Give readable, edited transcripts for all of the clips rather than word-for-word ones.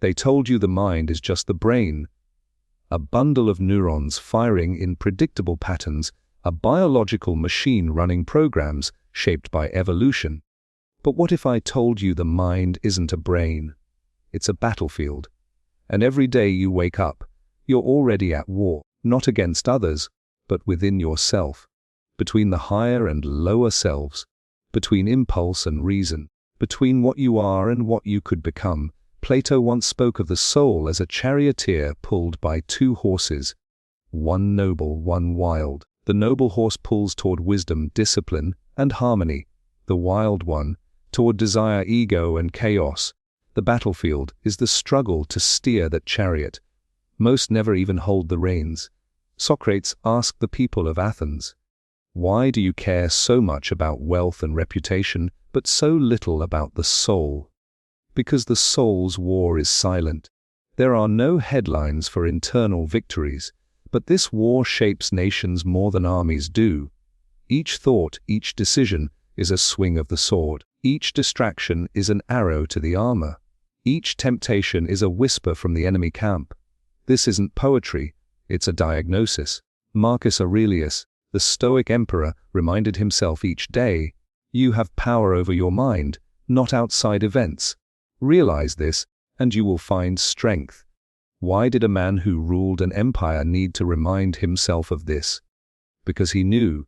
They told you the mind is just the brain, a bundle of neurons firing in predictable patterns, a biological machine running programs shaped by evolution. But what if I told you the mind isn't a brain? It's a battlefield. And every day you wake up, you're already at war, not against others, but within yourself, between the higher and lower selves, between impulse and reason, between what you are and what you could become. Plato once spoke of the soul as a charioteer pulled by two horses, one noble, one wild. The noble horse pulls toward wisdom, discipline, and harmony. The wild one, toward desire, ego, and chaos. The battlefield is the struggle to steer that chariot. Most never even hold the reins. Socrates asked the people of Athens, "Why do you care so much about wealth and reputation, but so little about the soul?" Because the soul's war is silent. There are no headlines for internal victories, but this war shapes nations more than armies do. Each thought, each decision is a swing of the sword. Each distraction is an arrow to the armor. Each temptation is a whisper from the enemy camp. This isn't poetry, it's a diagnosis. Marcus Aurelius, the Stoic emperor, reminded himself each day, "You have power over your mind, not outside events. Realize this, and you will find strength." Why did a man who ruled an empire need to remind himself of this? Because he knew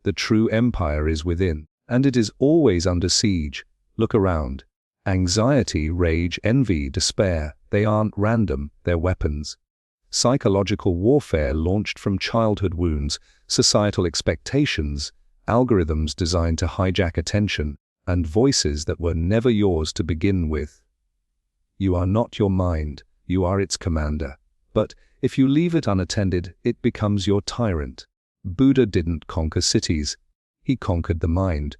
the true empire is within, and it is always under siege. Look around. Anxiety, rage, envy, despair, they aren't random, they're weapons. Psychological warfare launched from childhood wounds, societal expectations, algorithms designed to hijack attention, and voices that were never yours to begin with. You are not your mind, you are its commander. But if you leave it unattended, it becomes your tyrant. Buddha didn't conquer cities, he conquered the mind.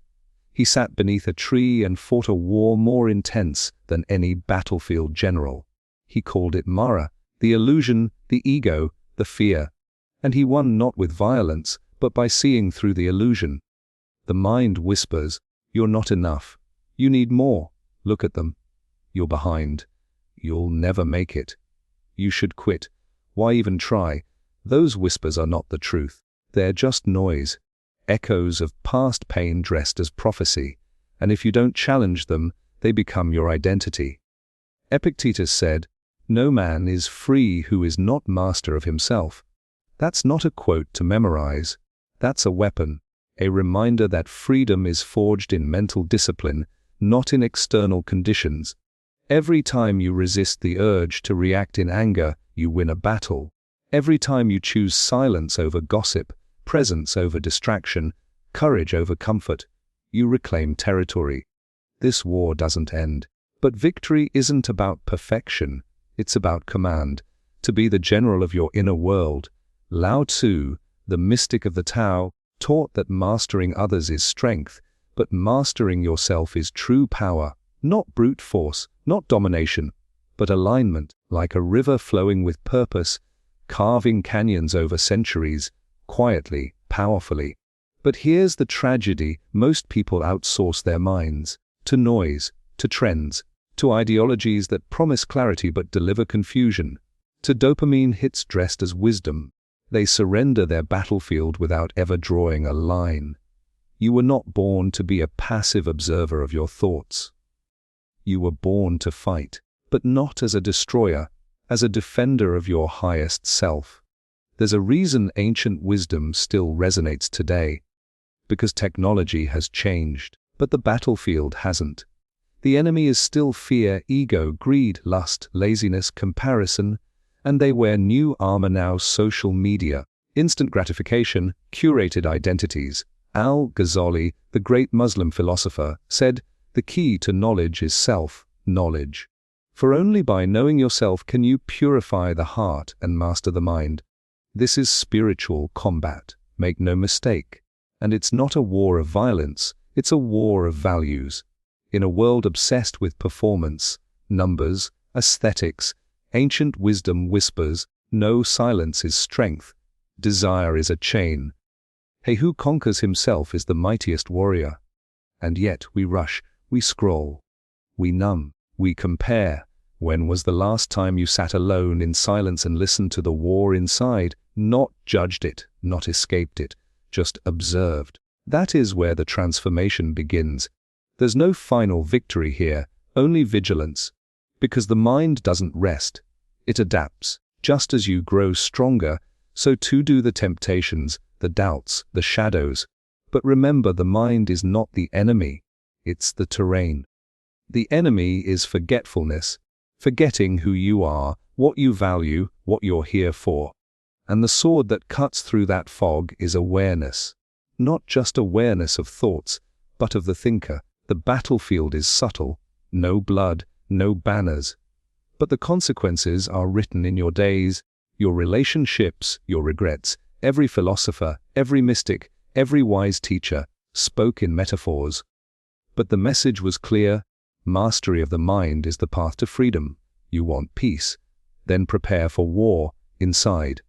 He sat beneath a tree and fought a war more intense than any battlefield general. He called it Mara, the illusion, the ego, the fear. And he won not with violence, but by seeing through the illusion. The mind whispers, "You're not enough. You need more. Look at them. You're behind. You'll never make it. You should quit. Why even try?" Those whispers are not the truth. They're just noise, echoes of past pain dressed as prophecy. And if you don't challenge them, they become your identity. Epictetus said, "No man is free who is not master of himself." That's not a quote to memorize. That's a weapon, a reminder that freedom is forged in mental discipline, not in external conditions. Every time you resist the urge to react in anger, you win a battle. Every time you choose silence over gossip, presence over distraction, courage over comfort, you reclaim territory. This war doesn't end. But victory isn't about perfection, it's about command. To be the general of your inner world. Lao Tzu, the mystic of the Tao, taught that mastering others is strength, but mastering yourself is true power. Not brute force, not domination, but alignment, like a river flowing with purpose, carving canyons over centuries, quietly, powerfully. But here's the tragedy: most people outsource their minds to noise, to trends, to ideologies that promise clarity but deliver confusion, to dopamine hits dressed as wisdom. They surrender their battlefield without ever drawing a line. You were not born to be a passive observer of your thoughts. You were born to fight, but not as a destroyer, as a defender of your highest self. There's a reason ancient wisdom still resonates today. Because technology has changed, but the battlefield hasn't. The enemy is still fear, ego, greed, lust, laziness, comparison, and they wear new armor now: social media, instant gratification, curated identities. Al-Ghazali, the great Muslim philosopher, said, "The key to knowledge is self-knowledge. For only by knowing yourself can you purify the heart and master the mind." This is spiritual combat, make no mistake. And it's not a war of violence, it's a war of values. In a world obsessed with performance, numbers, aesthetics, ancient wisdom whispers, no, silence is strength. Desire is a chain. He who conquers himself is the mightiest warrior. And yet we rush, we scroll, we numb, we compare, When was the last time you sat alone in silence and listened to the war inside, not judged it, not escaped it, just observed? That is where the transformation begins. There's no final victory here, only vigilance. Because the mind doesn't rest. It adapts. Just as you grow stronger, so too do the temptations, the doubts, the shadows. But remember, the mind is not the enemy. It's the terrain. The enemy is forgetfulness, forgetting who you are, what you value, what you're here for. And the sword that cuts through that fog is awareness. Not just awareness of thoughts, but of the thinker. The battlefield is subtle, no blood, no banners. But the consequences are written in your days, your relationships, your regrets. Every philosopher, every mystic, every wise teacher spoke in metaphors. But the message was clear. Mastery of the mind is the path to freedom. You want peace, then prepare for war inside.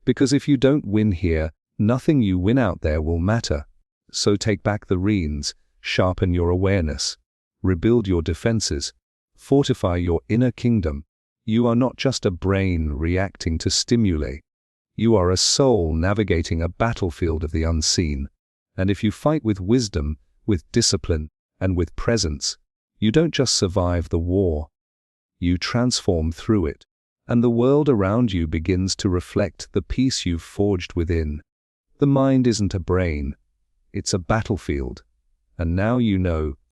Because if you don't win here, nothing you win out there will matter. So take back the reins, sharpen your awareness, rebuild your defenses, fortify your inner kingdom. You are not just a brain reacting to stimuli. You are a soul navigating a battlefield of the unseen. And if you fight with wisdom, with discipline, and with presence, you don't just survive the war. You transform through it. And the world around you begins to reflect the peace you've forged within. The mind isn't a brain. It's a battlefield. And now you know,